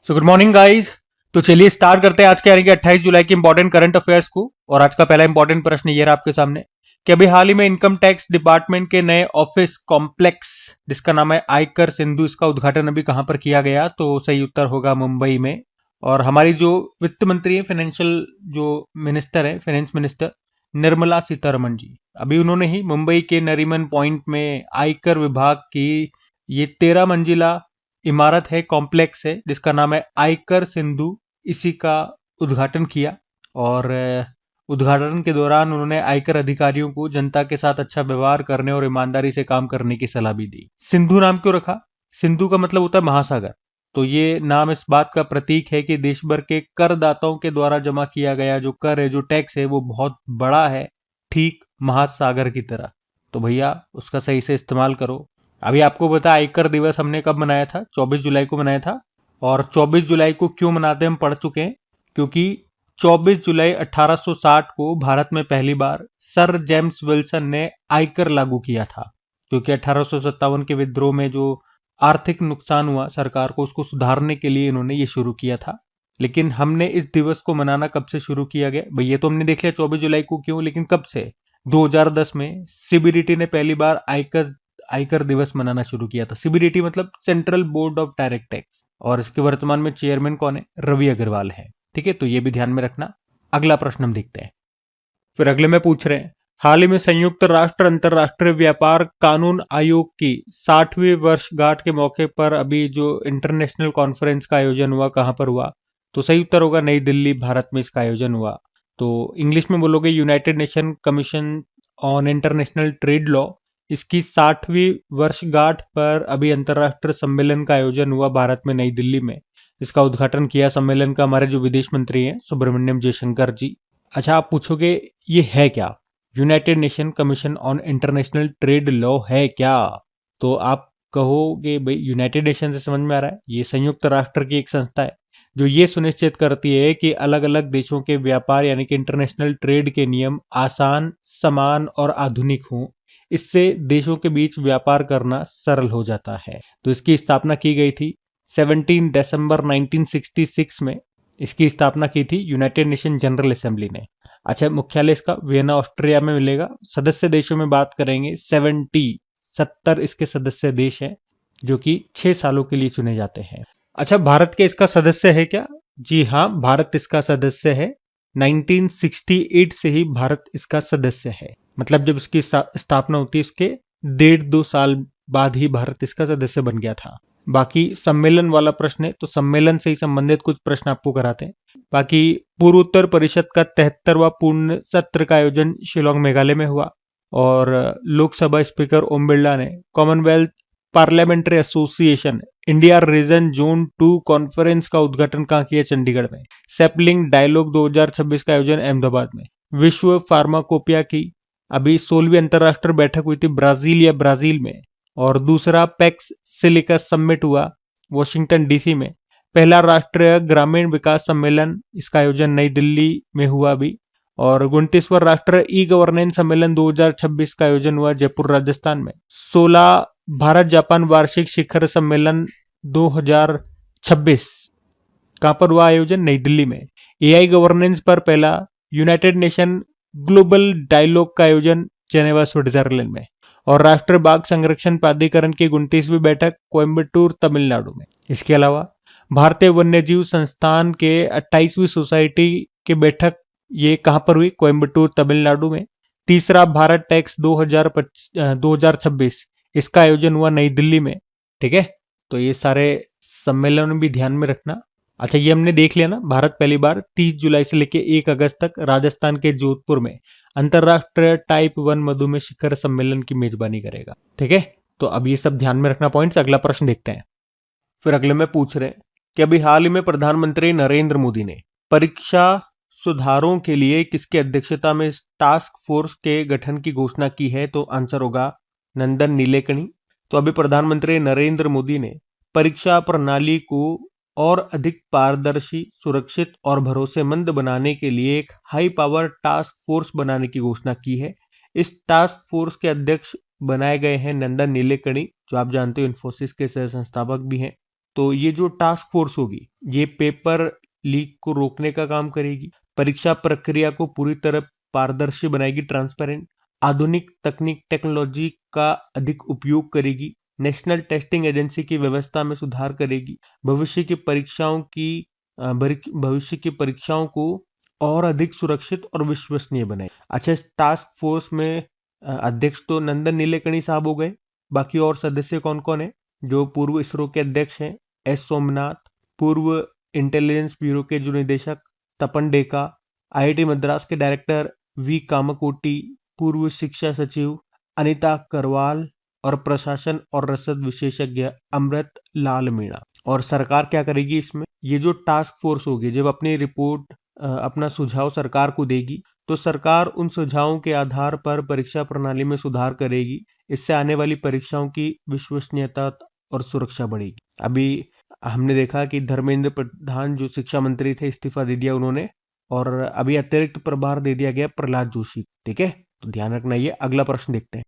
So good morning guys. तो चलिए start करते हैं आज के यानी कि 28 जुलाई के इंपॉर्टेंट करंट अफेयर्स को। और आज का पहला इंपॉर्टेंट प्रश्न ये रहा आपके सामने कि अभी हाल ही में इनकम टैक्स डिपार्टमेंट के नए ऑफिस कॉम्प्लेक्स जिसका नाम है आयकर सिंधु, इसका उद्घाटन अभी कहां पर किया गया? तो सही उत्तर होगा मुंबई में। और हमारी जो वित्त मंत्री है, फाइनेंशियल जो मिनिस्टर है, फाइनेंस मिनिस्टर निर्मला सीतारमण जी, अभी उन्होंने ही मुंबई के नरीमन पॉइंट में आयकर विभाग की ये 13 मंजिला इमारत है, कॉम्प्लेक्स है, जिसका नाम है आयकर सिंधु, इसी का उद्घाटन किया। और उद्घाटन के दौरान उन्होंने आयकर अधिकारियों को जनता के साथ अच्छा व्यवहार करने और ईमानदारी से काम करने की सलाह भी दी। सिंधु नाम क्यों रखा? सिंधु का मतलब होता है महासागर। तो ये नाम इस बात का प्रतीक है कि देश भर के करदाताओं के द्वारा जमा किया गया जो कर है, जो टैक्स है, वो बहुत बड़ा है, ठीक महासागर की तरह। तो भैया उसका सही से इस्तेमाल करो। अभी आपको पता है आयकर दिवस हमने कब मनाया था? 24 जुलाई को मनाया था। और 24 जुलाई को क्यों मनाते हैं हम पढ़ चुके हैं, क्योंकि 24 जुलाई 1860 को भारत में पहली बार सर जेम्स विल्सन ने आयकर लागू किया था। क्योंकि 1857 के विद्रोह में जो आर्थिक नुकसान हुआ सरकार को, उसको सुधारने के लिए इन्होंने ये शुरू किया था। लेकिन हमने इस दिवस को मनाना कब से शुरू किया गया भाई? ये तो हमने देख लिया 24 जुलाई को क्यों, लेकिन कब से? 2010 में सीबीडीटी ने पहली बार आयकर दिवस मनाना शुरू किया था। सीबीडीटी मतलब central board of direct tax, और इसके वर्तमान में चेयरमैन कौन है? रवि अग्रवाल है। ठीक है, तो ये भी ध्यान में रखना। अगला प्रश्न हम देखते हैं। फिर अगले में पूछ रहे हैं, हाल ही में संयुक्त राष्ट्र अंतर्राष्ट्रीय व्यापार कानून आयोग की 60वीं वर्षगांठ के मौके पर अभी जो इंटरनेशनल कॉन्फ्रेंस का आयोजन हुआ, कहां पर हुआ? तो सही उत्तर होगा नई दिल्ली, भारत में इसका आयोजन हुआ। तो इंग्लिश में बोलोगे United nation commission on international trade law. इसकी 60वीं वर्षगांठ पर अभी अंतर्राष्ट्रीय सम्मेलन का आयोजन हुआ भारत में, नई दिल्ली में। इसका उद्घाटन किया सम्मेलन का हमारे जो विदेश मंत्री हैं सुब्रमण्यम जयशंकर जी। अच्छा, आप पूछोगे ये है क्या? United nation commission on international trade law है क्या? तो आप कहोगे भाई यूनाइटेड नेशन से समझ में आ रहा है, ये संयुक्त राष्ट्र की एक संस्था है जो ये सुनिश्चित करती है कि अलग अलग देशों के व्यापार यानी कि इंटरनेशनल ट्रेड के नियम आसान, समान और आधुनिक हों। इससे देशों के बीच व्यापार करना सरल हो जाता है। तो इसकी स्थापना की गई थी 17 दिसंबर 1966 में। इसकी स्थापना की थी यूनाइटेड नेशन जनरल असेंबली ने। अच्छा, मुख्यालय इसका वियना ऑस्ट्रिया में मिलेगा। सदस्य देशों में बात करेंगे 70 इसके सदस्य देश हैं जो कि 6 सालों के लिए चुने जाते हैं। अच्छा, भारत के इसका सदस्य है क्या? जी हाँ, भारत इसका सदस्य है। 1968 से ही भारत इसका सदस्य है। मतलब जब इसकी स्थापना होती है उसके 1.5-2 साल बाद ही भारत इसका सदस्य बन गया था। बाकी सम्मेलन वाला प्रश्न है, तो सम्मेलन से ही संबंधित कुछ प्रश्न आपको कराते हैं। बाकी पूर्वोत्तर परिषद का 73वां पूर्ण सत्र का आयोजन शिलोंग मेघालय में हुआ। और लोकसभा स्पीकर ओम बिरला ने Commonwealth parliamentary association India region zone 2 conference का उद्घाटन कहाँ किया? चंडीगढ़ में। सैपलिंग डायलॉग 2026 का आयोजन अहमदाबाद में। विश्व फार्माकोपिया की अभी 16वीं अंतर्राष्ट्रीय बैठक हुई थी ब्राजील में। और दूसरा पैक्स सिलिकस समिट हुआ वॉशिंगटन डीसी में। पहला राष्ट्रीय ग्रामीण विकास सम्मेलन, इसका आयोजन नई दिल्ली में हुआ अभी। और 29वां राष्ट्रीय ई गवर्नेंस सम्मेलन 2026 का आयोजन हुआ जयपुर राजस्थान में। 16 भारत जापान वार्षिक शिखर सम्मेलन 2026 कहां पर हुआ आयोजन? नई दिल्ली में। एआई गवर्नेंस पर पहला यूनाइटेड नेशन ग्लोबल डायलॉग का आयोजन जेनेवा स्विट्जरलैंड में। और राष्ट्रीय बाघ संरक्षण प्राधिकरण की 29वीं बैठक कोयम्बटूर तमिलनाडु में। इसके अलावा भारतीय वन्यजीव संस्थान के 28वीं सोसाइटी की बैठक ये कहां पर हुई? कोयम्बटूर तमिलनाडु में। तीसरा भारत टैक्स 2026 इसका आयोजन हुआ नई दिल्ली में। ठीक है, तो ये सारे सम्मेलन भी ध्यान में रखना। अच्छा, ये हमने देख लिया ना, भारत पहली बार 30 जुलाई से लेकर 1 अगस्त तक राजस्थान के जोधपुर में अंतरराष्ट्रीय टाइप 1 मधुमेह शिखर सम्मेलन की मेजबानी करेगा। ठीक है, तो अब ये सब ध्यान में रखना पॉइंट्स। अगला प्रश्न देखते हैं। फिर अगले में पूछ रहे हैं कि अभी हाल ही में प्रधानमंत्री नरेंद्र मोदी ने परीक्षा सुधारों के लिए किसकी अध्यक्षता में टास्क फोर्स के गठन की घोषणा की है? तो आंसर होगा नंदन नीलेकणी। तो अभी प्रधानमंत्री नरेंद्र मोदी ने परीक्षा प्रणाली को और अधिक पारदर्शी, सुरक्षित और भरोसेमंद बनाने के लिए एक हाई पावर टास्क फोर्स बनाने की घोषणा की है। इस टास्क फोर्स के अध्यक्ष बनाए गए हैं नंदन नीलेकणी, जो आप जानते हो इन्फोसिस के सह संस्थापक भी हैं। तो ये जो टास्क फोर्स होगी ये पेपर लीक को रोकने का काम करेगी, परीक्षा प्रक्रिया को पूरी तरह पारदर्शी बनाएगी, ट्रांसपेरेंट, आधुनिक तकनीक टेक्नोलॉजी का अधिक उपयोग करेगी, नेशनल टेस्टिंग एजेंसी की व्यवस्था में सुधार करेगी, भविष्य की परीक्षाओं को और अधिक सुरक्षित और विश्वसनीय बनाए। अच्छा, इस टास्क फोर्स में अध्यक्ष तो नंदन नीलेकणी साहब हो गए, बाकी और सदस्य कौन कौन है? जो पूर्व इसरो के अध्यक्ष हैं एस सोमनाथ, पूर्व इंटेलिजेंस ब्यूरो के जो निदेशक तपन डेका, आईआईटी मद्रास के डायरेक्टर वी कामकोटी, पूर्व शिक्षा सचिव अनिता करवाल और प्रशासन और रसद विशेषज्ञ अमृत लाल मीणा। और सरकार क्या करेगी इसमें? ये जो टास्क फोर्स होगी जब अपनी रिपोर्ट अपना सुझाव सरकार को देगी तो सरकार उन सुझावों के आधार पर परीक्षा प्रणाली में सुधार करेगी। इससे आने वाली परीक्षाओं की विश्वसनीयता और सुरक्षा बढ़ेगी। अभी हमने देखा कि धर्मेंद्र प्रधान जो शिक्षा मंत्री थे इस्तीफा दे दिया उन्होंने, और अभी अतिरिक्त प्रभार दे दिया गया प्रहलाद जोशी। ठीक है, तो ध्यान रखना। ये अगला प्रश्न देखते हैं।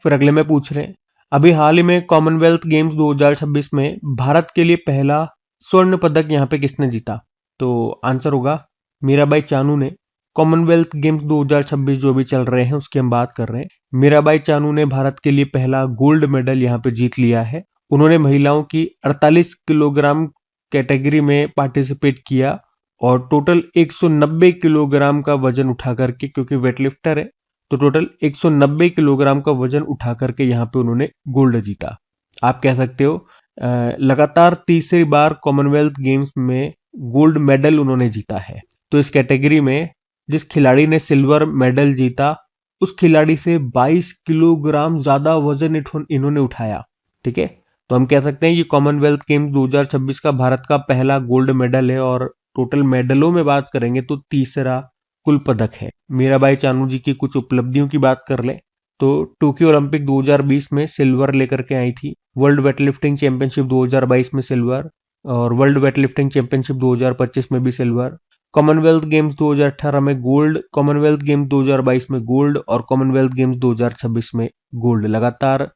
फिर अगले में पूछ रहे हैं, अभी हाल ही में कॉमनवेल्थ गेम्स 2026 में भारत के लिए पहला स्वर्ण पदक यहाँ पे किसने जीता? तो आंसर होगा मीराबाई चानू ने। कॉमनवेल्थ गेम्स 2026 जो भी चल रहे हैं उसकी हम बात कर रहे हैं। मीराबाई चानू ने भारत के लिए पहला गोल्ड मेडल यहाँ पे जीत लिया है। उन्होंने महिलाओं की 48 किलोग्राम कैटेगरी में पार्टिसिपेट किया और टोटल 190 किलोग्राम का वजन उठा करके, क्योंकि वेटलिफ्टर है तो टोटल 190 किलोग्राम का वजन उठा करके यहाँ पे उन्होंने गोल्ड जीता। आप कह सकते हो लगातार तीसरी बार कॉमनवेल्थ गेम्स में गोल्ड मेडल उन्होंने जीता है। तो इस कैटेगरी में जिस खिलाड़ी ने सिल्वर मेडल जीता उस खिलाड़ी से 22 किलोग्राम ज्यादा वजन इन्होंने उठाया। ठीक है, तो हम कह सकते हैं ये कॉमनवेल्थ गेम्स 2026 का भारत का पहला गोल्ड मेडल है और टोटल मेडलों में बात करेंगे तो तीसरा कुल पदक है। मीराबाई चानू जी की कुछ उपलब्धियों की बात कर ले तो टोक्यो ओलंपिक 2020 में सिल्वर लेकर के आई थी, वर्ल्ड वेटलिफ्टिंग चैंपियनशिप 2022 में सिल्वर, और वर्ल्ड वेटलिफ्टिंग चैंपियनशिप 2025 में भी सिल्वर, कॉमनवेल्थ गेम्स 2018 में गोल्ड, कॉमनवेल्थ गेम्स 2022 में गोल्ड और कॉमनवेल्थ गेम्स 2026 में गोल्ड। लगातार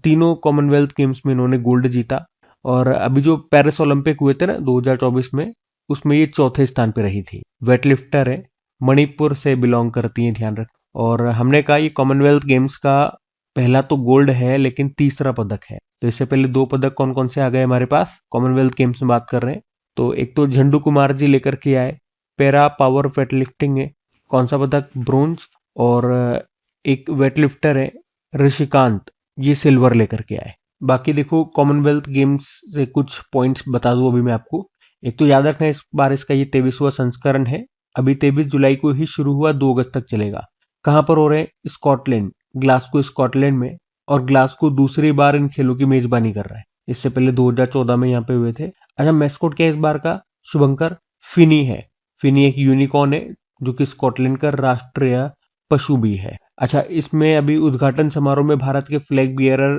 तीनों कॉमनवेल्थ गेम्स में इन्होंने गोल्ड जीता। और अभी जो पेरिस ओलंपिक हुए थे ना 2024 में, उसमें ये चौथे स्थान पे रही थी। वेटलिफ्टर है, मणिपुर से बिलोंग करती हैं, ध्यान रख। और हमने कहा ये कॉमनवेल्थ गेम्स का पहला तो गोल्ड है लेकिन तीसरा पदक है। तो इससे पहले दो पदक कौन कौन से आ गए हमारे पास कॉमनवेल्थ गेम्स में बात कर रहे हैं? तो एक तो झंडू कुमार जी लेकर के आए, पैरा पावर वेटलिफ्टिंग है, कौन सा पदक? ब्रोंज। और एक वेटलिफ्टर है ऋषिकांत, ये सिल्वर लेकर के आए। बाकी देखो कॉमनवेल्थ गेम्स से कुछ पॉइंट्स बता दूं अभी मैं आपको। एक तो याद रखना इस बार इसका ये 23वां संस्करण है। अभी 23 जुलाई को ही शुरू हुआ, 2 अगस्त तक चलेगा। कहाँ पर हो रहे हैं? स्कॉटलैंड, ग्लासगो स्कॉटलैंड में। और ग्लासगो दूसरी बार इन खेलों की मेजबानी कर रहा है, इससे पहले 2014 में यहाँ पे हुए थे। अच्छा, मैस्कोट क्या है इस बार का शुभंकर? फिनी है। फिनी एक यूनिकॉर्न है जो कि स्कॉटलैंड का राष्ट्रीय पशु भी है। अच्छा, इसमें अभी उद्घाटन समारोह में भारत के फ्लैग बियरर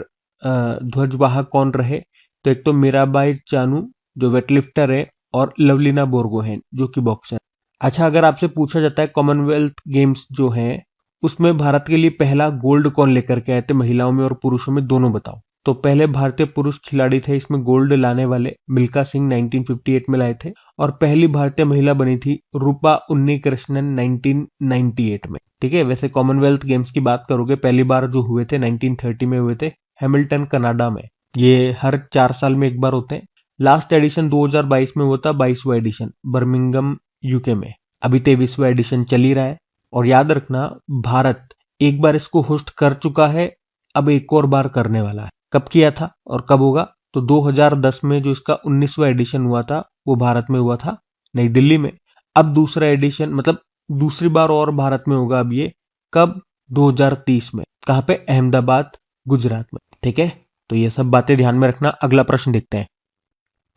ध्वजवाहक कौन रहे? तो एक तो मीराबाई चानू जो वेटलिफ्टर है और लवलीना बोरगोहेन जो कि बॉक्सर। अच्छा, अगर आपसे पूछा जाता है कॉमनवेल्थ गेम्स जो हैं उसमें भारत के लिए पहला गोल्ड कौन लेकर के आए थे, महिलाओं में और पुरुषों में दोनों, बताओ। तो पहले भारतीय पुरुष खिलाड़ी थे इसमें गोल्ड लाने वाले, मिल्खा सिंह 1958 में लाए थे। और पहली भारतीय महिला बनी थी रूपा उन्नीकृष्णन 1998 में। ठीक है, वैसे कॉमनवेल्थ गेम्स की बात करोगे पहली बार जो हुए थे 1930 में हुए थे हैमिल्टन कनाडा में। ये हर 4 साल में एक बार होते हैं। लास्ट एडिशन 2022 में हुआ था, 22वां एडिशन बर्मिंगम यूके में। अभी 23वां एडिशन चल ही रहा है। और याद रखना भारत एक बार इसको होस्ट कर चुका है, अब एक और बार करने वाला है। कब किया था और कब होगा? तो 2010 में जो इसका 19वां एडिशन हुआ था वो भारत में हुआ था, नई दिल्ली में। अब दूसरा एडिशन मतलब दूसरी बार और भारत में होगा। अब ये कब? 2030 में। कहाँ पे? अहमदाबाद, गुजरात में। ठीक है, तो ये सब बातें ध्यान में रखना। अगला प्रश्न देखते हैं।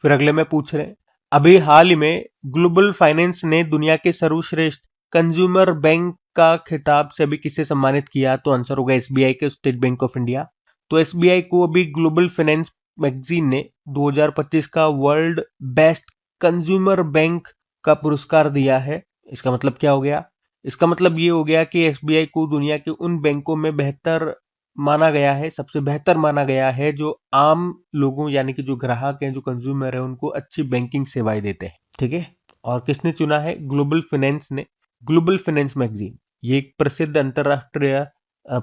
फिर अगले में पूछ रहे हैं, अभी हाल ही में ग्लोबल फाइनेंस ने दुनिया के सर्वश्रेष्ठ कंज्यूमर बैंक का खिताब से अभी किसे सम्मानित किया? तो आंसर होगा एसबीआई के, स्टेट बैंक ऑफ इंडिया। तो एसबीआई को अभी ग्लोबल फाइनेंस मैगजीन ने 2025 का वर्ल्ड बेस्ट कंज्यूमर बैंक का पुरस्कार दिया है। इसका मतलब क्या हो गया? इसका मतलब ये हो गया कि एसबीआई को दुनिया के उन बैंकों में बेहतर माना गया है, सबसे बेहतर माना गया है, जो आम लोगों यानी कि जो ग्राहक हैं, जो कंज्यूमर है, उनको अच्छी बैंकिंग सेवाएं देते हैं। ठीक है। और किसने चुना है? ग्लोबल फाइनेंस ने। ग्लोबल फाइनेंस मैगजीन, ये एक प्रसिद्ध अंतरराष्ट्रीय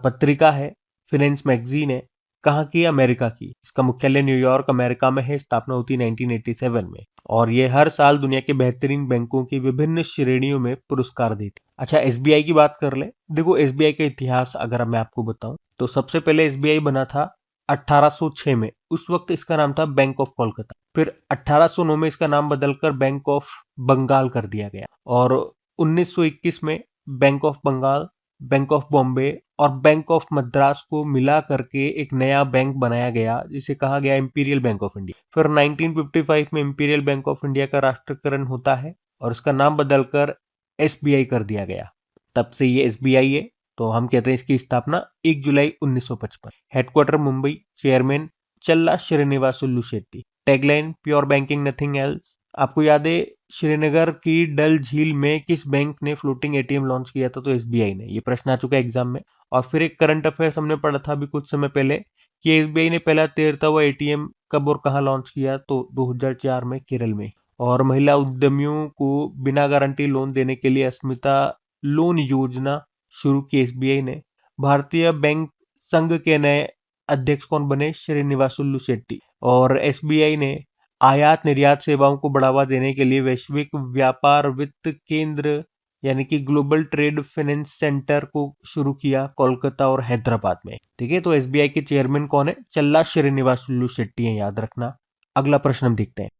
पत्रिका है, फाइनेंस मैगजीन है। कहाँ की? अमेरिका की। इसका मुख्यालय न्यूयॉर्क अमेरिका में है। स्थापना होती 1987 में। और ये हर साल दुनिया के बेहतरीन बैंकों की विभिन्न श्रेणियों में पुरस्कार देती। अच्छा, एसबीआई की बात कर ले। देखो, एसबीआई का इतिहास अगर मैं आपको बताऊं तो सबसे पहले एसबीआई बना था 1806 में। उस वक्त इसका नाम था बैंक ऑफ कोलकाता। फिर 1809 में इसका नाम बदलकर बैंक ऑफ बंगाल कर दिया गया। और 1921 में bank of Bengal, bank of Bombay और बैंक ऑफ मद्रास को मिला करके एक नया बैंक बनाया गया, जिसे कहा गया इंपीरियल बैंक ऑफ इंडिया। फिर 1955 में इंपीरियल बैंक ऑफ इंडिया का राष्ट्रीयकरण होता है और इसका नाम बदलकर एसबीआई कर दिया गया। तब से ये एसबीआई है। तो हम कहते हैं इसकी स्थापना 1 जुलाई 1955। हेडक्वार्टर मुंबई। चेयरमैन चल्ला Srinivasulu Shetty. Tagline pure banking nothing else. आपको याद है श्रीनगर की डल झील में किस बैंक ने फ्लोटिंग एटीएम लॉन्च किया था? तो एसबीआई ने। ये प्रश्न आ चुका है एग्जाम में। और फिर एक करंट अफेयर्स हमने पढ़ा था अभी कुछ समय पहले कि एसबीआई ने पहला तैरता हुआ एटीएम कब और कहां लॉन्च किया? तो 2004 में केरल में। और महिला उद्यमियों को बिना गारंटी लोन देने के लिए अस्मिता लोन योजना शुरू की एसबीआई ने। भारतीय बैंक संघ के नए अध्यक्ष कौन बने? श्रीनिवासुलु शेट्टी। और एसबीआई ने आयात निर्यात सेवाओं को बढ़ावा देने के लिए वैश्विक व्यापार वित्त केंद्र यानी कि ग्लोबल ट्रेड फाइनेंस सेंटर को शुरू किया कोलकाता और हैदराबाद में। ठीक है। तो एसबीआई के चेयरमैन कौन है? चल्ला श्रीनिवासुलु शेट्टी है, याद रखना। अगला प्रश्न हम देखते हैं।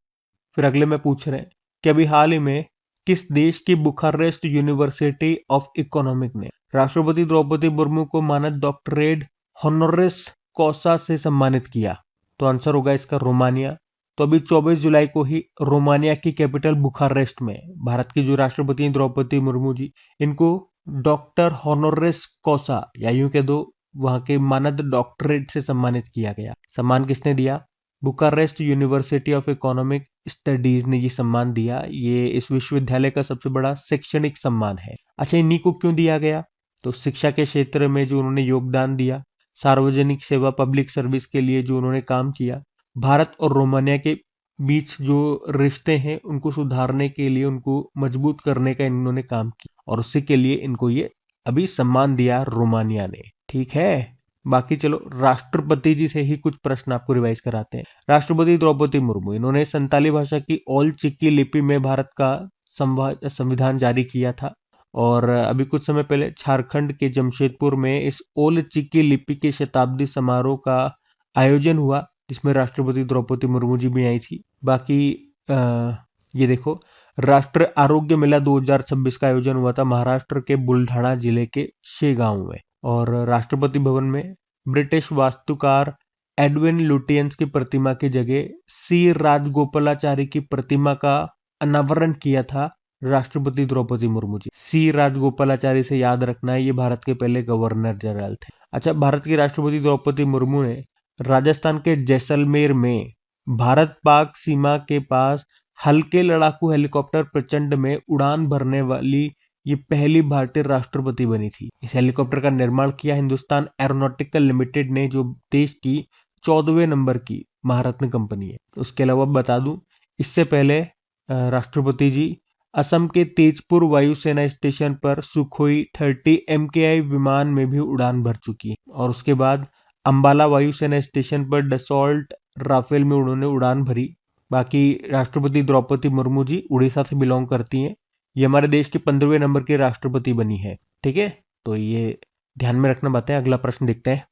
फिर अगले में पूछ रहे हैं कि अभी हाल ही में किस देश की बुखारेस्ट यूनिवर्सिटी ऑफ इकोनॉमिक ने राष्ट्रपति द्रौपदी मुर्मू को मानद डॉक्टरेट होनोरिस कॉसा से सम्मानित किया? तो आंसर होगा इसका रोमानिया। तो अभी 24 जुलाई को ही रोमानिया की कैपिटल बुखारेस्ट में भारत की जो राष्ट्रपति द्रौपदी मुर्मू जी, इनको डॉक्टर होनोरिस कॉसा या यूं कह दो वहां के मानद डॉक्टरेट से सम्मानित किया गया। सम्मान किसने दिया? Bucharest university of economic studies ने ये सम्मान दिया। ये इस विश्वविद्यालय का सबसे बड़ा शैक्षणिक सम्मान है। अच्छा, इन्हीं को क्यों दिया गया? तो शिक्षा के क्षेत्र में जो उन्होंने योगदान दिया, सार्वजनिक सेवा पब्लिक सर्विस के लिए जो उन्होंने काम किया, भारत और रोमानिया के बीच जो रिश्ते हैं उनको सुधारने के लिए, उनको मजबूत करने का इन्होंने काम किया और उसी के लिए इनको ये अभी सम्मान दिया रोमानिया ने। ठीक है। बाकी चलो राष्ट्रपति जी से ही कुछ प्रश्न आपको रिवाइज कराते हैं। राष्ट्रपति द्रौपदी मुर्मू, इन्होंने संताली भाषा की ओल चिकी लिपि में भारत का संविधान जारी किया था। और अभी कुछ समय पहले झारखंड के जमशेदपुर में इस ओल चिकी लिपि के शताब्दी समारोह का आयोजन हुआ, जिसमें राष्ट्रपति द्रौपदी मुर्मू जी भी आई थी। बाकी ये देखो, राष्ट्र आरोग्य मेला 2026 का आयोजन हुआ था महाराष्ट्र के बुल्ढाना जिले के शेगांव में। और राष्ट्रपति भवन में ब्रिटिश वास्तुकार एडविन लुटियंस की प्रतिमा की जगह सी राजगोपालाचारी की प्रतिमा का अनावरण किया था राष्ट्रपति द्रौपदी मुर्मू जी। सी राजगोपालाचारी से याद रखना है, ये भारत के पहले गवर्नर जनरल थे। अच्छा, भारत की राष्ट्रपति द्रौपदी मुर्मू ने राजस्थान के जैसलमेर में भारत पाक सीमा के पास हल्के लड़ाकू हेलीकॉप्टर प्रचंड में उड़ान भरने वाली ये पहली भारतीय राष्ट्रपति बनी थी। इस हेलीकॉप्टर का निर्माण किया हिंदुस्तान एरोनॉटिकल लिमिटेड ने, जो देश की 14वें नंबर की महारत्न कंपनी है। उसके अलावा बता दूं, इससे पहले राष्ट्रपति जी असम के तेजपुर वायुसेना स्टेशन पर सुखोई 30 MKI विमान में भी उड़ान भर चुकी है। और उसके बाद अंबाला वायुसेना स्टेशन पर डसॉल्ट राफेल में उन्होंने उड़ान भरी। बाकी राष्ट्रपति द्रौपदी मुर्मू जी उड़ीसा से बिलोंग करती हैं। ये हमारे देश के 15वें नंबर की राष्ट्रपति बनी है। ठीक है। तो ये ध्यान में रखना बातें। अगला प्रश्न देखते हैं।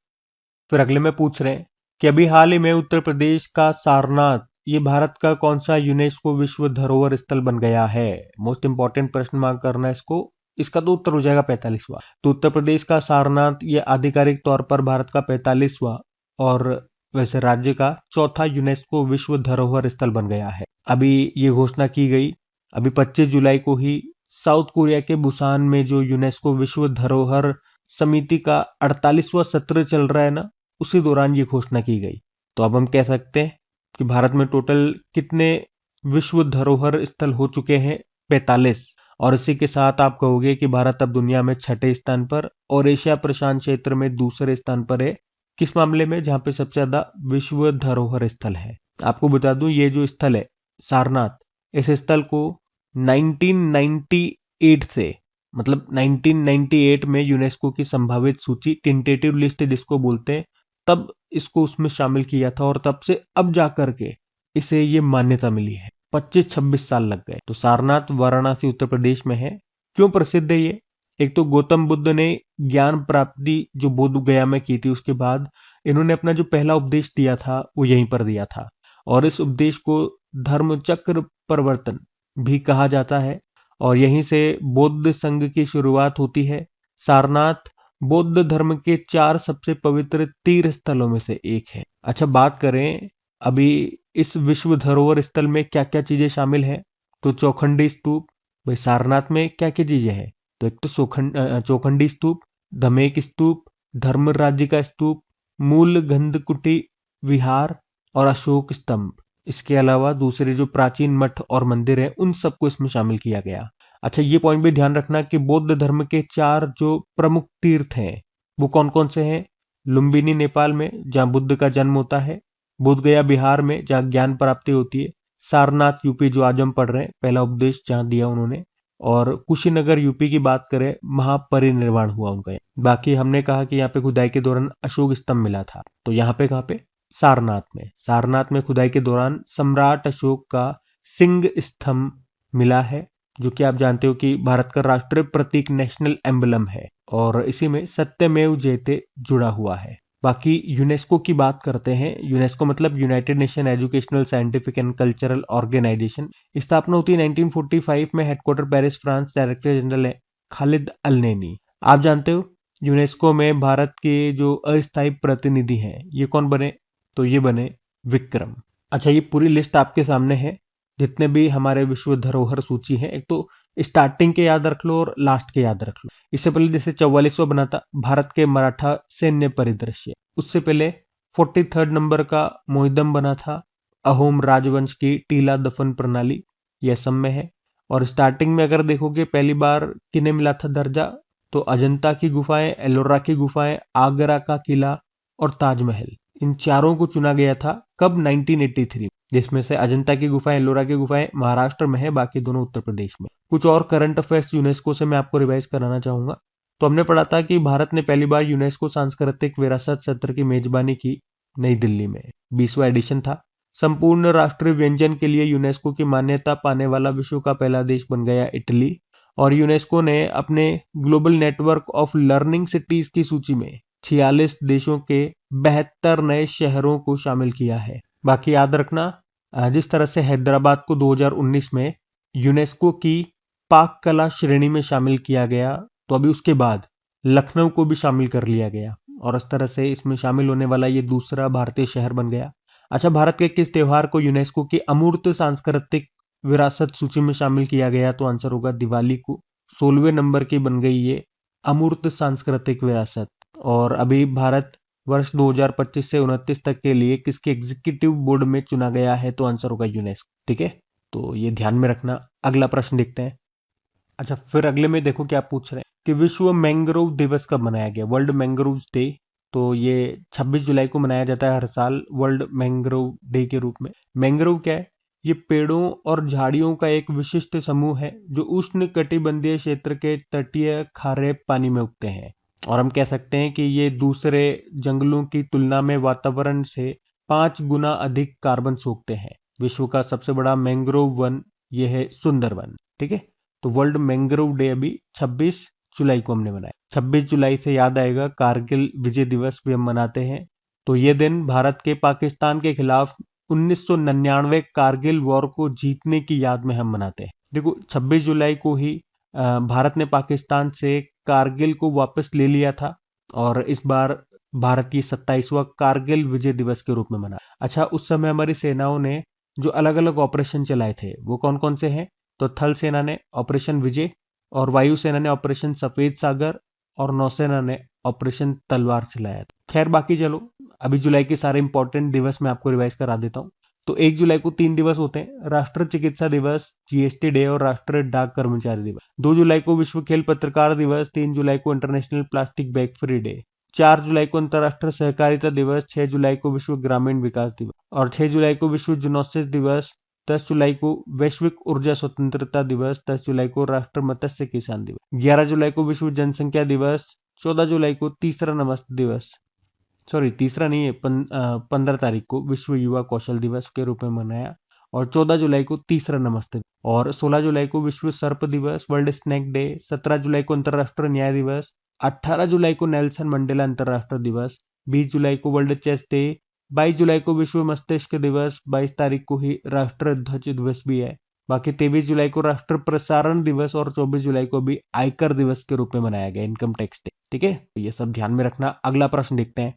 फिर अगले में पूछ रहे हैं कि अभी हाल ही में उत्तर प्रदेश का सारनाथ, ये भारत का कौन सा यूनेस्को विश्व धरोहर स्थल बन गया है? मोस्ट इंपॉर्टेंट प्रश्न मार्क करना है इसको। इसका तो उत्तर हो जाएगा 45वां। तो उत्तर प्रदेश का सारनाथ ये आधिकारिक तौर पर भारत का 45वां और वैसे राज्य का चौथा यूनेस्को विश्व धरोहर स्थल बन गया है। अभी ये घोषणा की गई अभी 25 जुलाई को ही साउथ कोरिया के बुसान में जो यूनेस्को विश्व धरोहर समिति का 48वां सत्र चल रहा है ना, उसी दौरान ये घोषणा की गई। तो अब हम कह सकते हैं कि भारत में टोटल कितने विश्व धरोहर स्थल हो चुके हैं? 45। और इसी के साथ आप कहोगे कि भारत अब दुनिया में 6ठे स्थान पर और एशिया प्रशांत क्षेत्र में दूसरे स्थान पर है किस मामले में? जहां पे सबसे ज्यादा विश्व धरोहर स्थल है। आपको बता दूं ये जो स्थल है सारनाथ, इस स्थल को 1998 से, मतलब 1998 में यूनेस्को की संभावित सूची, टेंटेटिव लिस्ट जिसको बोलते हैं, तब इसको उसमें शामिल किया था और तब से अब जाकर के इसे ये मान्यता मिली है। 25-26 साल लग गए। तो सारनाथ वाराणसी उत्तर प्रदेश में है। क्यों प्रसिद्ध है ये? एक तो गौतम बुद्ध ने ज्ञान प्राप्ति जो बोध गया में की थी, उसके बाद इन्होंने अपना जो पहला उपदेश दिया था वो यहीं पर दिया था, और इस उपदेश को धर्म चक्र प्रवर्तन भी कहा जाता है, और यहीं से बौद्ध संघ की शुरुआत होती है। सारनाथ बौद्ध धर्म के 4 सबसे पवित्र तीर्थ स्थलों में से एक है। अच्छा, बात करें अभी इस विश्व धरोहर स्थल में क्या क्या चीजें शामिल हैं, तो चौखंडी स्तूप। भाई सारनाथ में क्या क्या चीजें हैं? तो एक तो चौखंडी स्तूप, धमेक स्तूप, धर्म राज्य का स्तूप, मूल गंधकुटी विहार और अशोक स्तंभ। इसके अलावा दूसरे जो प्राचीन मठ और मंदिर हैं उन सबको इसमें शामिल किया गया। अच्छा, ये पॉइंट भी ध्यान रखना कि बौद्ध धर्म के 4 जो प्रमुख तीर्थ हैं वो कौन कौन से हैं? लुम्बिनी नेपाल में जहाँ बुद्ध का जन्म होता है, बोध गया बिहार में जहाँ ज्ञान प्राप्ति होती है, सारनाथ यूपी जो आज हम पढ़ रहे हैं, पहला उपदेश जहाँ दिया उन्होंने, और कुशीनगर यूपी की बात करें, महापरिनिर्वाण हुआ उनका। बाकी हमने कहा कि यहाँ पे खुदाई के दौरान अशोक स्तंभ मिला था, तो यहाँ पे कहाँ पे? सारनाथ में खुदाई के दौरान सम्राट अशोक का सिंह स्तंभ मिला है, जो कि आप जानते हो कि भारत का राष्ट्रीय प्रतीक, नेशनल एम्बलम है, और इसी में सत्यमेव जयते जुड़ा हुआ है। बाकी यूनेस्को की बात करते हैं। यूनेस्को मतलब united nation educational scientific and cultural organization. स्थापना होती है 1945 में। Headquarter Paris France. Director general है खालिद अल नैनी। आप जानते हो यूनेस्को में भारत के जो अस्थायी प्रतिनिधि हैं ये कौन बने? तो ये बने विक्रम। अच्छा, ये पूरी लिस्ट आपके सामने है जितने भी हमारे विश्व धरोहर सूची है। एक तो स्टार्टिंग के याद रख लो और लास्ट के याद रख लो। इससे पहले जैसे 44वां बना था भारत के मराठा सैन्य परिदृश्य, उससे पहले 43rd नंबर का मोहिदम बना था अहोम राजवंश की टीला दफन प्रणाली, यह असम में है। और स्टार्टिंग में अगर देखोगे पहली बार किन्हें मिला था दर्जा, तो अजंता की गुफाएं, एलोरा की गुफाएं, आगरा का किला और ताजमहल, इन चारों को चुना गया था कब? 1983, जिसमें से अजंता की गुफाएं, एलोरा की गुफाएं महाराष्ट्र में है, बाकी दोनों उत्तर प्रदेश में। कुछ और करंट अफेयर्स यूनेस्को से मैं आपको रिवाइज कराना चाहूंगा। तो हमने पढ़ा था कि भारत ने पहली बार यूनेस्को सांस्कृतिक विरासत सत्र की मेजबानी की नई दिल्ली में, 20वां एडिशन था। संपूर्ण राष्ट्रीय व्यंजन के लिए यूनेस्को की मान्यता पाने वाला विश्व का पहला देश बन गया इटली। और यूनेस्को ने अपने global network of learning cities की सूची में 46 देशों के 72 नए शहरों को शामिल किया है। बाकी याद रखना, जिस तरह से हैदराबाद को 2019 में यूनेस्को की पाक कला श्रेणी में शामिल किया गया, तो अभी उसके बाद लखनऊ को भी शामिल कर लिया गया, और इस तरह से इसमें शामिल होने वाला ये दूसरा भारतीय शहर बन गया। अच्छा, भारत के किस त्योहार को यूनेस्को की अमूर्त सांस्कृतिक विरासत सूची में शामिल किया गया? तो आंसर होगा दिवाली को। 16वें नंबर की बन गई ये अमूर्त सांस्कृतिक विरासत। और अभी भारत वर्ष 2025 से 29 तक के लिए किसके एग्जीक्यूटिव बोर्ड में चुना गया है? तो आंसर होगा यूनेस्को। ठीक है, तो ये ध्यान में रखना। अगला प्रश्न देखते हैं। अच्छा, फिर अगले में देखो क्या पूछ रहे हैं कि विश्व मैंग्रोव दिवस कब मनाया गया? World mangrove day. तो ये 26 जुलाई को मनाया जाता है हर साल वर्ल्ड मैंग्रोव डे के रूप में। मैंग्रोव क्या है? ये पेड़ों और झाड़ियों का एक विशिष्ट समूह है जो उष्ण कटिबंधीय क्षेत्र के तटीय खारे पानी में उगते हैं, और हम कह सकते हैं कि ये दूसरे जंगलों की तुलना में वातावरण से 5 गुना अधिक कार्बन सोखते हैं। विश्व का सबसे बड़ा मैंग्रोव वन ये है सुंदरवन। ठीक है, तो वर्ल्ड मैंग्रोव डे अभी 26 जुलाई को हमने मनाया। 26 जुलाई से याद आएगा कारगिल विजय दिवस भी हम मनाते हैं। तो ये दिन भारत के पाकिस्तान के खिलाफ 1999 कारगिल वॉर को जीतने की याद में हम मनाते हैं। देखो 26 जुलाई को ही भारत ने पाकिस्तान से कारगिल को वापस ले लिया था, और इस बार भारत की 27वां कारगिल विजय दिवस के रूप में मना। अच्छा, उस समय हमारी सेनाओं ने जो अलग अलग ऑपरेशन चलाए थे वो कौन कौन से हैं? तो थल सेना ने ऑपरेशन विजय, और वायुसेना ने ऑपरेशन सफेद सागर, और नौसेना ने ऑपरेशन तलवार चलाया था। खैर बाकी चलो, अभी जुलाई के सारे इंपॉर्टेंट दिवस मैं आपको रिवाइज करा देता हूँ। तो 1 जुलाई को 3 दिवस होते हैं, राष्ट्रीय चिकित्सा दिवस, जीएसटी डे और राष्ट्रीय डाक कर्मचारी दिवस। 2 जुलाई को विश्व खेल पत्रकार दिवस, 3 जुलाई को international plastic bag free day, 4 जुलाई को अंतर्राष्ट्रीय सहकारिता दिवस, 6 जुलाई को विश्व ग्रामीण विकास दिवस और 6 जुलाई को विश्व जूनोसिस दिवस, 10 जुलाई को वैश्विक ऊर्जा स्वतंत्रता दिवस, 10 जुलाई को राष्ट्रीय मत्स्य किसान दिवस, 11 जुलाई को विश्व जनसंख्या दिवस, 14 जुलाई को तीसरा नमस्ते दिवस, सॉरी तीसरा नहीं है, 15 तारीख को विश्व युवा कौशल दिवस के रूप में मनाया और 14 जुलाई को तीसरा नमस्ते और 16 जुलाई को विश्व सर्प दिवस, वर्ल्ड स्नैक डे, 17 जुलाई को अंतर्राष्ट्रीय न्याय दिवस, 18 जुलाई को नेल्सन मंडेला अंतर्राष्ट्रीय दिवस, 20 जुलाई को वर्ल्ड चेस डे, 22 जुलाई को विश्व मस्तिष्क दिवस, 22 तारीख को ही राष्ट्रीय ध्वज दिवस भी है। बाकी 23 जुलाई को राष्ट्रीय प्रसारण दिवस और 24 जुलाई को भी आयकर दिवस के रूप में मनाया गया, इनकम टैक्स डे। ठीक है, तो ये सब ध्यान में रखना। अगला प्रश्न देखते हैं।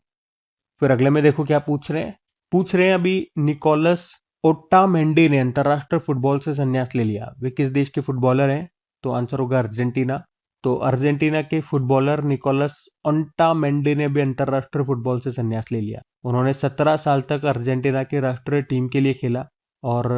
फिर अगले में देखो क्या पूछ रहे हैं अभी निकोलस ओटामेंडी ने अंतरराष्ट्रीय फुटबॉल से संन्यास ले लिया। वे किस देश के फुटबॉलर हैं? तो आंसर होगा अर्जेंटीना। तो अर्जेंटीना के फुटबॉलर निकोलस ओटामेंडी ने भी अंतरराष्ट्रीय फुटबॉल से संन्यास ले लिया। उन्होंने 17 साल तक अर्जेंटीना की राष्ट्रीय टीम के लिए खेला और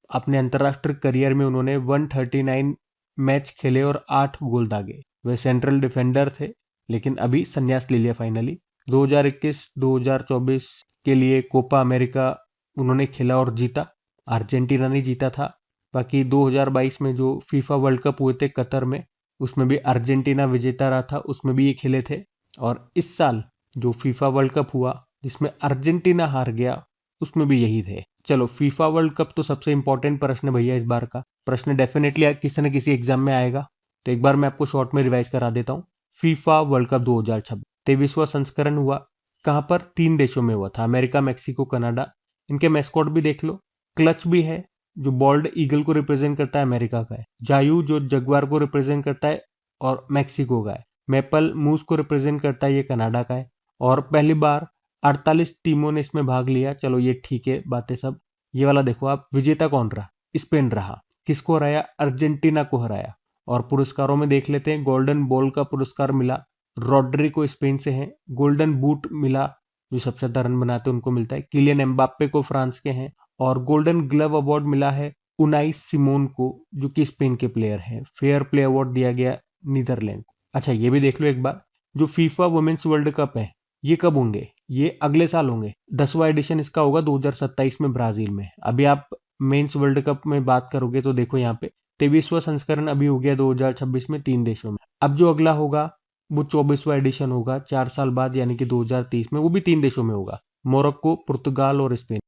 अपने अंतरराष्ट्रीय करियर में उन्होंने 139 मैच खेले और 8 गोल दागे। वे सेंट्रल डिफेंडर थे, लेकिन अभी संन्यास ले लिया फाइनली। 2021-2024 के लिए कोपा अमेरिका उन्होंने खेला और जीता, अर्जेंटीना ने जीता था। बाकी 2022 में जो फीफा वर्ल्ड कप हुए थे कतर में, उसमें भी अर्जेंटीना विजेता रहा था, उसमें भी ये खेले थे। और इस साल जो फीफा वर्ल्ड कप हुआ जिसमें अर्जेंटीना हार गया, उसमें भी यही थे। चलो, फीफा वर्ल्ड कप तो सबसे इंपॉर्टेंट प्रश्न भैया इस बार का। प्रश्न डेफिनेटली किसी न किसी एग्जाम में आएगा, तो एक बार मैं आपको शॉर्ट में रिवाइज करा देता हूँ। फीफा वर्ल्ड कप 2026 23वां संस्करण हुआ। कहाँ पर? 3 देशों में हुआ था, अमेरिका, मैक्सिको, कनाडा। इनके मैस्कॉट भी देख लो, क्लच भी है जो बॉल्ड ईगल को रिप्रेजेंट करता है, अमेरिका का है। जायू जो जगुआर को रिप्रेजेंट करता है और मैक्सिको का है। मैपल मूस को रिप्रेजेंट करता है, ये कनाडा का है। और पहली बार 48 टीमों ने इसमें भाग लिया। चलो ये ठीक है बातें सब। ये वाला देखो आप, विजेता कौन रहा? स्पेन रहा। किसको हराया? अर्जेंटीना को हराया। और पुरस्कारों में देख लेते हैं। गोल्डन बॉल का पुरस्कार मिला, रॉड्री को स्पेन से है। गोल्डन बूट मिला, जो सबसे ज्यादा रन बनाते हैं उनको मिलता है। किलियन एम्बाप्पे को फ्रांस के हैं। और गोल्डन ग्लव अवार्ड मिला है उनाई सिमोन को, जो कि स्पेन के प्लेयर हैं। फेयर प्ले अवार्ड दिया गया नीदरलैंड को। अच्छा, ये भी देख लो एक बार, जो फीफा वुमेन्स वर्ल्ड कप है ये कब होंगे? ये अगले साल होंगे। 10वां एडिशन इसका होगा 2027 में ब्राजील में। अभी आप मेंस वर्ल्ड कप में बात करोगे तो देखो यहाँ पे 23वां संस्करण अभी हो गया 2026 में 3 देशों में। अब जो अगला होगा वो 24वां एडिशन होगा 4 साल बाद, यानी कि 2030 में, वो भी 3 देशों में होगा, मोरक्को, पुर्तगाल और स्पेन।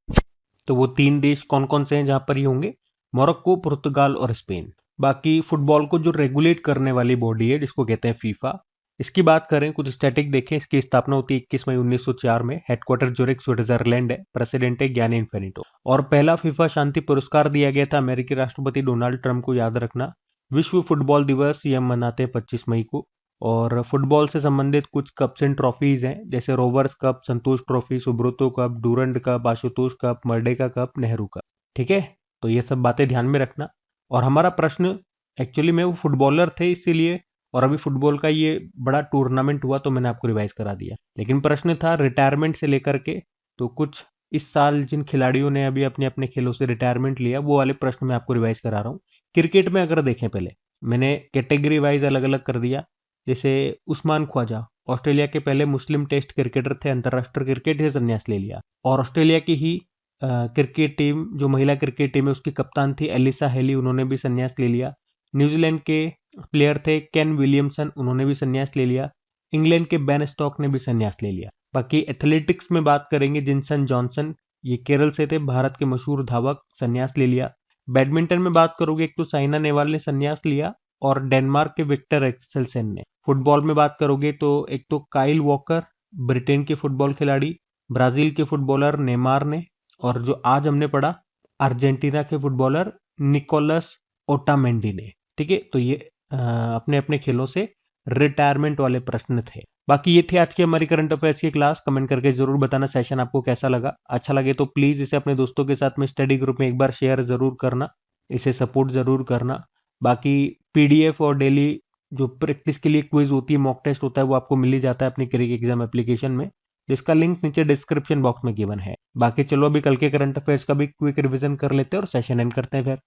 तो वो 3 देश कौन कौन से हैं जहां पर ये होंगे? मोरक्को, पुर्तगाल और स्पेन। बाकी फुटबॉल को जो रेगुलेट करने वाली बॉडी है जिसको कहते हैं फीफा, इसकी बात करें, कुछ स्टैटिक देखें। इसकी स्थापना होती है 21 मई 1904 में। हेडक्वार्टर ज्यूरिख, स्विट्जरलैंड है। प्रेसिडेंट है ज्ञानी इन्फेनिटो। और पहला फीफा शांति पुरस्कार दिया गया था अमेरिकी राष्ट्रपति डोनाल्ड ट्रंप को, याद रखना। विश्व फुटबॉल दिवस ये हम मनाते हैं 25 मई को। और फुटबॉल से संबंधित कुछ कप्स एंड ट्रॉफीज हैं, जैसे rovers cup, Santosh trophy, Subroto cup, Durand cup, Ashutosh cup, Merdeka cup, Nehru cup. ठीक है, तो ये सब बातें ध्यान में रखना। और हमारा प्रश्न एक्चुअली में वो फुटबॉलर थे इसीलिए, और अभी फुटबॉल का ये बड़ा टूर्नामेंट हुआ तो मैंने आपको रिवाइज करा दिया। लेकिन प्रश्न था रिटायरमेंट से लेकर के, तो कुछ इस साल जिन खिलाड़ियों ने अभी अपने अपने खेलों से रिटायरमेंट लिया, वो वाले प्रश्न मैं आपको रिवाइज करा रहा हूँ। क्रिकेट में अगर देखें, पहले मैंने कैटेगरी वाइज अलग अलग कर दिया। जैसे उस्मान ख्वाजा ऑस्ट्रेलिया के पहले मुस्लिम टेस्ट क्रिकेटर थे, अंतरराष्ट्रीय क्रिकेट से संन्यास ले लिया। और ऑस्ट्रेलिया की ही क्रिकेट टीम, जो महिला क्रिकेट टीम है, उसकी कप्तान थी एलिसा हेली, उन्होंने भी संन्यास ले लिया। न्यूजीलैंड के प्लेयर थे केन विलियमसन, उन्होंने भी संन्यास ले लिया। इंग्लैंड के बेन स्टॉक ने भी संन्यास ले लिया। बाकी एथलेटिक्स में बात करेंगे, जिनसन जॉनसन, ये केरल से थे, भारत के मशहूर धावक, संन्यास ले लिया। बैडमिंटन में बात करोगे, एक तो साइना नेहवाल ने संन्यास लिया और डेनमार्क के विक्टर एक्सेलसेन ने। फुटबॉल में बात करोगे तो एक तो काइल वॉकर, ब्रिटेन के फुटबॉल खिलाड़ी, ब्राजील के फुटबॉलर नेमार ने, और जो आज हमने पढ़ा अर्जेंटीना के फुटबॉलर निकोलस ओटामेंडी ने। ठीक है, तो ये अपने अपने खेलों से रिटायरमेंट वाले प्रश्न थे। बाकी ये थे आज की हमारी करंट अफेयर्स की क्लास। कमेंट करके जरूर बताना सेशन आपको कैसा लगा। अच्छा लगे तो प्लीज इसे अपने दोस्तों के साथ में स्टडी ग्रुप में एक बार शेयर जरूर करना, इसे सपोर्ट जरूर करना। बाकी पीडीएफ और डेली जो प्रैक्टिस के लिए क्विज होती है, मॉक टेस्ट होता है, वो आपको मिल ही जाता है अपनी क्रिक एग्जाम एप्लीकेशन में, जिसका लिंक नीचे डिस्क्रिप्शन बॉक्स में गिवन है। बाकी चलो अभी कल के करंट अफेयर्स का भी क्विक रिवीजन कर लेते हैं और सेशन एंड करते हैं फिर।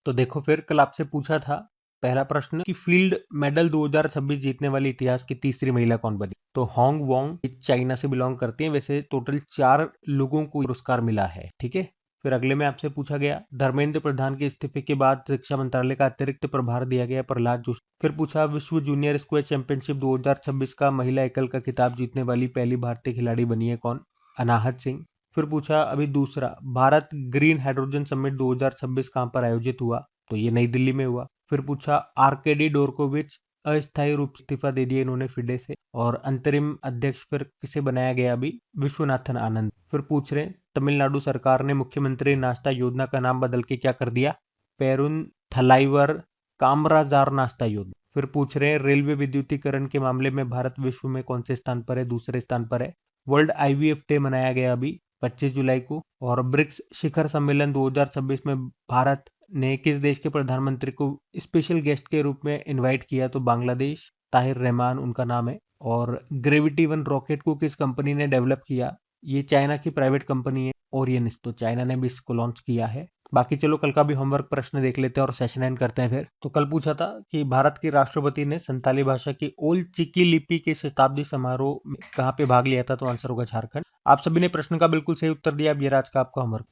तो देखो, फिर कल आपसे पूछा था पहला प्रश्न कि फील्ड मेडल 2026 जीतने वाली इतिहास की तीसरी महिला कौन बनी? तो होंग वोंग चाइना से बिलोंग करती हैं। वैसे टोटल 4 लोगों को पुरस्कार मिला है। ठीक है। फिर अगले में आपसे पूछा गया, धर्मेंद्र प्रधान के इस्तीफे के बाद शिक्षा मंत्रालय का अतिरिक्त प्रभार दिया गया प्रहलाद जोशी। फिर पूछा, विश्व जूनियर स्क्वैश चैंपियनशिप 2026 का महिला एकल का खिताब जीतने वाली पहली भारतीय खिलाड़ी बनी है कौन? अनाहत सिंह। फिर पूछा अभी दूसरा, भारत ग्रीन हाइड्रोजन समिट 2026 कहां पर आयोजित हुआ? तो ये नई दिल्ली में हुआ। फिर पूछा, आर्केडी डोरकोविच अस्थायी रूप से इस्तीफा दे दिया इन्होंने फिडे से, और अंतरिम अध्यक्ष फिर किसे बनाया गया अभी? विश्वनाथन आनंद। फिर पूछ रहे, तमिलनाडु सरकार ने मुख्यमंत्री नाश्ता योजना का नाम बदल के क्या कर दिया? पेरुन थलाइवर कामराजार नाश्ता योजना। फिर पूछ रहे हैं, रेलवे विद्युतीकरण के मामले में भारत विश्व में कौन से स्थान पर है? दूसरे स्थान पर है। वर्ल्ड आईवीएफ डे मनाया गया अभी 25 जुलाई को। और ब्रिक्स शिखर सम्मेलन 2026 में भारत ने किस देश के प्रधानमंत्री को स्पेशल गेस्ट के रूप में इनवाइट किया? तो बांग्लादेश, ताहिर रहमान उनका नाम है। और ग्रेविटी 1 रॉकेट को किस कंपनी ने डेवलप किया? ये चाइना की प्राइवेट कंपनी है ओरियनिस, तो चाइना ने भी इसको लॉन्च किया है। बाकी चलो कल का भी होमवर्क प्रश्न देख लेते हैं और सेशन एंड करते हैं फिर। तो कल पूछा था कि भारत के राष्ट्रपति ने संताली भाषा की ओल्ड चिकी लिपि के शताब्दी समारोह में कहाँ पे भाग लिया था? तो आंसर होगा झारखंड। आप सभी ने प्रश्न का बिल्कुल सही उत्तर दिया। अब ये आज का आपका होमवर्क।